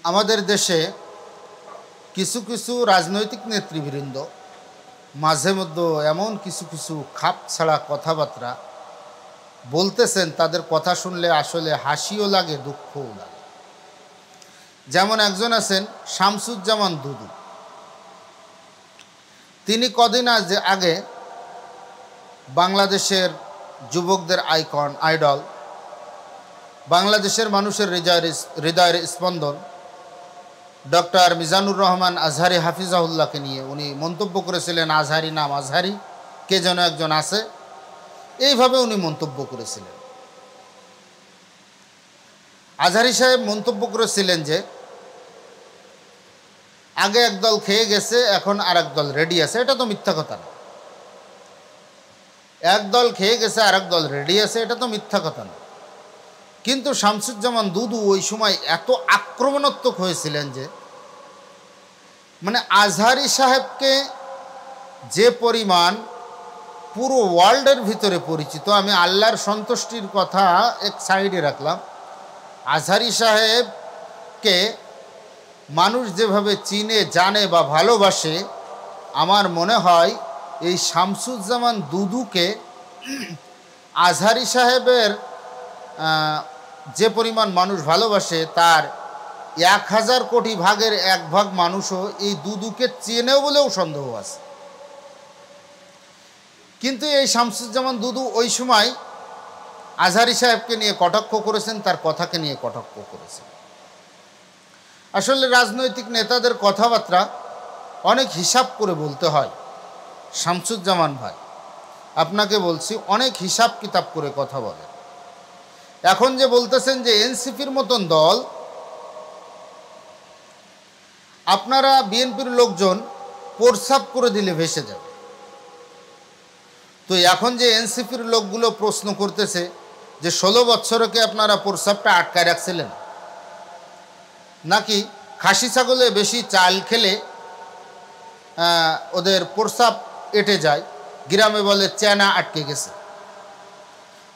আমাদের দেশে কিছু কিছু রাজনৈতিক নেতৃবৃন্দ মাঝে মধ্যে এমন কিছু কিছু খাপ ছাড়া কথাবার্তা বলতেছেন, তাদের কথা শুনলে আসলে হাসিও লাগে, দুঃখও লাগে। যেমন একজন আছেন শামসুজ্জামান দুদু। তিনি কদিন আগে বাংলাদেশের যুবকদের আইকন, আইডল, বাংলাদেশের মানুষের হৃদয়ের স্পন্দন ডক্টর মিজানুর রহমান আজহারি হাফিজাহুল্লাহকে নিয়ে উনি মন্তব্য করেছিলেন, আজহারি নাম আজহারি, কে যেন একজন আছে, এইভাবে উনি মন্তব্য করেছিলেন। আজহারি সাহেব মন্তব্য করেছিলেন যে আগে একদল খেয়ে গেছে, এখন আর একদল রেডি আছে। এটা তো মিথ্যা কথা না। একদল খেয়ে গেছে আর একদল রেডি আছে, এটা তো মিথ্যা কথা না। কিন্তু শামসুজ্জামান দুদু ওই সময় এত আক্রমণাত্মক হয়েছিলেন যে আজহারি সাহেবকে যে পরিমাণ পুরো ওয়ার্ল্ডের ভিতরে পরিচিত, আমি আল্লাহর সন্তুষ্টির কথা এক সাইডে রাখলাম, আজহারি সাহেবকে মানুষ যেভাবে চিনে, জানে বা ভালোবাসে, আমার মনে হয় এই শামসুজ্জামান দুদুকে আজহারি সাহেবের যে পরিমাণ মানুষ ভালোবাসে তার 1000 কোটি ভাগের 1 ভাগ মানুষও এই দুদুকে চেনেও বলেও সন্দেহ আছে। কিন্তু এই শামসুজ্জামান দুদু ওই সময় আজহারি সাহেবকে নিয়ে কটাক্ষ করেছেন, তার কথাকে নিয়ে কটাক্ষ করেছেন। আসলে রাজনৈতিক নেতাদের কথাবার্তা অনেক হিসাব করে বলতে হয়। শামসুজ্জামান ভাই, আপনাকে বলছি, অনেক হিসাব কিতাব করে কথা বলেন। এখন যে বলতেছেন যে এনসিপির মতন দল, আপনারা বিএনপির লোকজন প্রস্রাব করে দিলে ভেসে যাবে। তো এখন যে এনসিপির লোকগুলো প্রশ্ন করতেছে যে 16 বছরকে আপনারা প্রস্রাবটা আটকায় রাখছিলেন, নাকি খাসি ছাগলে বেশি চাল খেলে ওদের প্রস্রাব এঁটে যায়, গ্রামে বলে চেনা আটকে গেছে।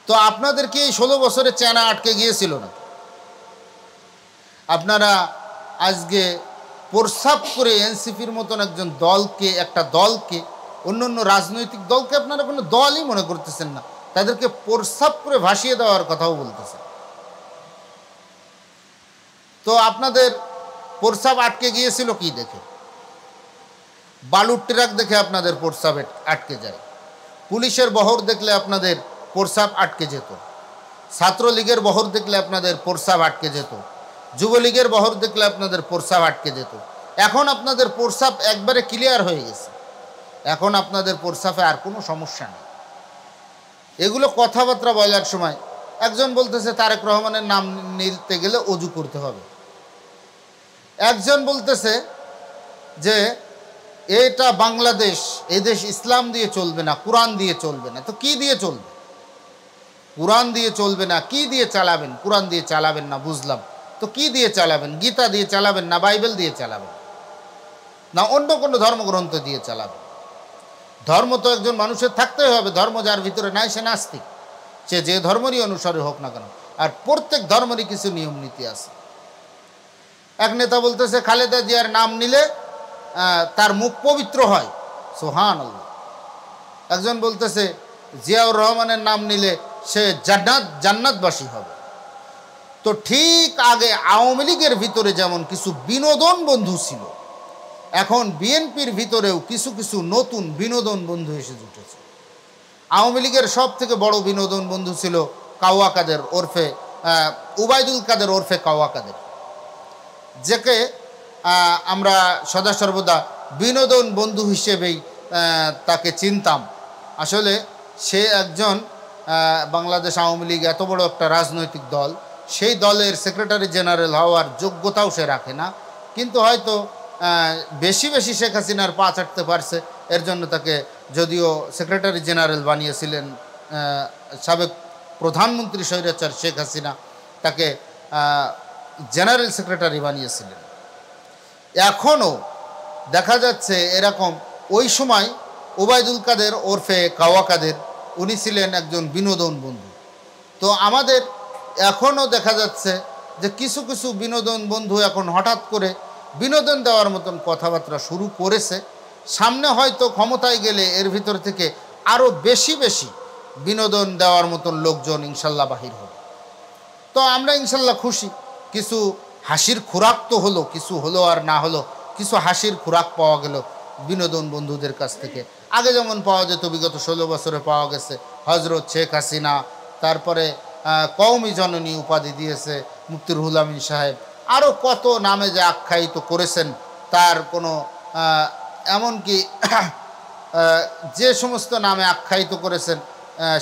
তো আপনাদেরকে এই 16 বছরে চেনা আটকে গিয়েছিল না? আপনারা আজকে প্রস্রাব করে এনসিপির মতন একজন দলকে, একটা দলকে, অন্য অন্য রাজনৈতিক দলকে আপনারা কোনো দলই মনে করতেছেন না, তাদেরকে প্রস্রাব করে ভাসিয়ে দেওয়ার কথাও বলতেছেন। তো আপনাদের প্রস্রাব আটকে গিয়েছিল কি দেখে? বালুর ট্রাক দেখে আপনাদের প্রস্রাব আটকে যায়, পুলিশের বহর দেখলে আপনাদের প্রস্রাব আটকে যেত, ছাত্রলীগের বহর দেখলে আপনাদের প্রস্রাব আটকে যেত, যুবলীগের বহর দেখলে আপনাদের প্রস্রাব আটকে যেত। এখন আপনাদের প্রস্রাব একবারে ক্লিয়ার হয়ে গেছে, এখন আপনাদের প্রস্রাবে আর কোনো সমস্যা নেই। এগুলো কথাবার্তা বলার সময় একজন বলতেছে তারেক রহমানের নাম নিতে গেলে অজু করতে হবে, একজন বলতেছে যে এটা বাংলাদেশ, এই দেশ ইসলাম দিয়ে চলবে না, কোরআন দিয়ে চলবে না। তো কি দিয়ে চলবে? কোরআন দিয়ে চলবে না, কি দিয়ে চালাবেন? কোরআন দিয়ে চালাবেন না, বুঝলাম। তো কি দিয়ে চালাবেন? গীতা দিয়ে চালাবেন না বাইবেল দিয়ে চালাবেন না অন্য কোনো ধর্মগ্রন্থ দিয়ে চালাবেন? ধর্ম তো একজন মানুষের থাকতেই হবে, ধর্ম যার ভিতরে নাই সে নাস্তিক, সে যে ধর্মেরই অনুসারী হোক না কেন। আর প্রত্যেক ধর্মেরই কিছু নিয়ম নীতি আছে। এক নেতা বলতেছে খালেদা জিয়ার নাম নিলে তার মুখ পবিত্র হয়, সুবহানাল্লাহ। একজন বলতেছে জিয়াউর রহমানের নাম নিলে সে জান্নাতবাসী হবে। তো ঠিক আগে আওয়ামী লীগের ভিতরে যেমন কিছু বিনোদন বন্ধু ছিল, এখন বিএনপির ভিতরেও কিছু কিছু নতুন বিনোদন বন্ধু এসে জুটেছে। আওয়ামী লীগের সব থেকে বড় বিনোদন বন্ধু ছিল কাওয়া কাদের ওরফে উবাইদুল কাদের ওরফে কাওয়া কাদের, যাকে আমরা সদা সর্বদা বিনোদন বন্ধু হিসেবেই তাকে চিনতাম। আসলে সে একজন বাংলাদেশ আওয়ামী লীগ এত বড় একটা রাজনৈতিক দল, সেই দলের সেক্রেটারি জেনারেল হওয়ার যোগ্যতাও সে রাখে না, কিন্তু হয়তো বেশি বেশি শেখ হাসিনার পা চাটতে পারছে, এর জন্য তাকে যদিও সেক্রেটারি জেনারেল বানিয়েছিলেন সাবেক প্রধানমন্ত্রী স্বৈরাচার শেখ হাসিনা, তাকে জেনারেল সেক্রেটারি বানিয়েছিলেন। এখনও দেখা যাচ্ছে এরকম। ওই সময় ওবায়দুল কাদের ওরফে কাওয়া কাদের উনি ছিলেন একজন বিনোদন বন্ধু। তো আমাদের এখনও দেখা যাচ্ছে যে কিছু কিছু বিনোদন বন্ধু এখন হঠাৎ করে বিনোদন দেওয়ার মতন কথাবার্তা শুরু করেছে। সামনে হয়তো ক্ষমতায় গেলে এর ভিতর থেকে আরও বেশি বেশি বিনোদন দেওয়ার মতন লোকজন ইনশাল্লাহ বাহির হবে। তো আমরা ইনশাল্লাহ খুশি, কিছু হাসির খোরাক তো হলো, কিছু হলো আর না হলো, কিছু হাসির খোরাক পাওয়া গেল বিনোদন বন্ধুদের কাছ থেকে। আগে যেমন পাওয়া যেত, বিগত 16 বছরে পাওয়া গেছে হজরত শেখ হাসিনা, তারপরে কওমি জননী উপাধি দিয়েছে মুফতি রুহুল আমিন সাহেব, আরও কত নামে যে আখ্যায়িত করেছেন তার কোনো এমনকি যে সমস্ত নামে আখ্যায়িত করেছেন,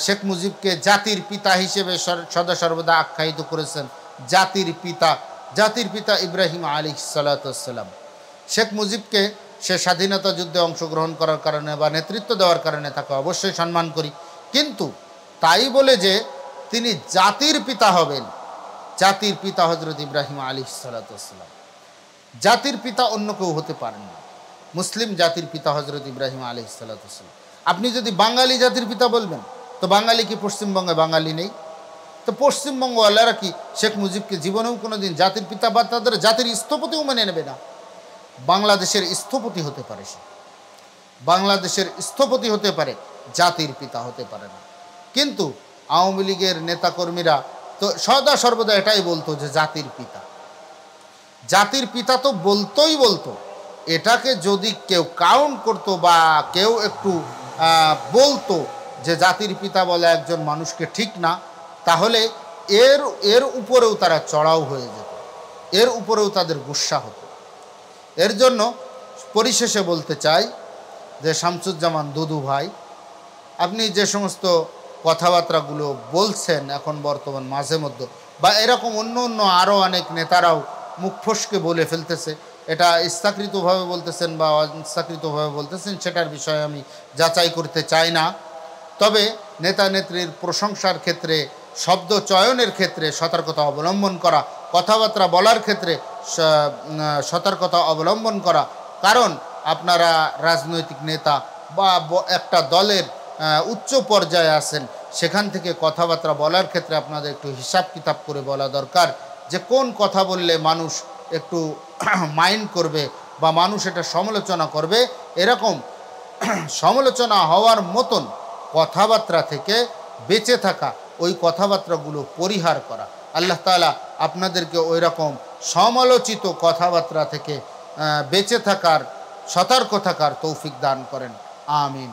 শেখ মুজিবকে জাতির পিতা হিসেবে সদা সর্বদা আখ্যায়িত করেছেন, জাতির পিতা ইব্রাহিম আলাইহিস সালাতু ওয়াস সালাম। শেখ মুজিবকে সে স্বাধীনতা যুদ্ধে অংশগ্রহণ করার কারণে বা নেতৃত্ব দেওয়ার কারণে তাকে অবশ্যই সম্মান করি, কিন্তু তাই বলে যে তিনি জাতির পিতা হবেন, জাতির পিতা হজরত ইব্রাহিম আলাইহিস সালাতু ওয়াস সালাম, জাতির পিতা অন্য কেউ হতে পারেন না। মুসলিম জাতির পিতা হজরত ইব্রাহিম আলাইহিস সালাতু ওয়াস সালাম। আপনি যদি বাঙালি জাতির পিতা বলবেন, তো বাঙালি কি পশ্চিমবঙ্গে বাঙালি নেই? তো পশ্চিমবঙ্গওয়ালারা কি শেখ মুজিবকে জীবনেও কোনো দিন জাতির পিতা বা তাদের জাতির স্থপতিও মেনে নেবে না? বাংলাদেশের স্থপতি হতে পারে সে, বাংলাদেশের স্থপতি হতে পারে, জাতির পিতা হতে পারে না। কিন্তু আওয়ামী লীগের নেতাকর্মীরা তো সদা সর্বদা এটাই বলতো যে জাতির পিতা, জাতির পিতা তো বলতোই বলতো। এটাকে যদি কেউ কাউন্ট করতো বা কেউ একটু বলতো যে জাতির পিতা বলে একজন মানুষকে ঠিক না, তাহলে এর উপরেও তারা চড়াও হয়ে যেত, এর উপরেও তাদের গুস্সা হতো। এর জন্য পরিশেষে বলতে চাই যে শামসুজ্জামান দুদু ভাই, আপনি যে সমস্ত কথাবার্তাগুলো বলছেন এখন বর্তমান মাঝে মধ্যে, বা এরকম অন্য অন্য আরও অনেক নেতারাও মুখ ফসকে বলে ফেলতেছে, এটা ইচ্ছাকৃতভাবে বলতেছেন বা অনিচ্ছাকৃতভাবে বলতেছেন সেটার বিষয়ে আমি যাচাই করতে চাই না। তবে নেতা নেত্রীর প্রশংসার ক্ষেত্রে, শব্দ চয়নের ক্ষেত্রে সতর্কতা অবলম্বন করা, কথাবার্তা বলার ক্ষেত্রে সতর্কতা অবলম্বন করা, কারণ আপনারা রাজনৈতিক নেতা বা একটা দলের উচ্চ পর্যায়ে আছেন, সেখান থেকে কথাবার্তা বলার ক্ষেত্রে আপনাদের একটু হিসাব কিতাব করে বলা দরকার যে কোন কথা বললে মানুষ একটু মাইন্ড করবে বা মানুষ এটা সমালোচনা করবে। এরকম সমালোচনা হওয়ার মতন কথাবার্তা থেকে বেঁচে থাকা, ওই কথাবার্তাগুলো পরিহার করা। আল্লাহ তাআলা আপনাদেরকে ওই রকম সমালোচিত কথাবার্তা থেকে বেঁচে থাকার, সতর্ক থাকার তৌফিক দান করেন। আমিন।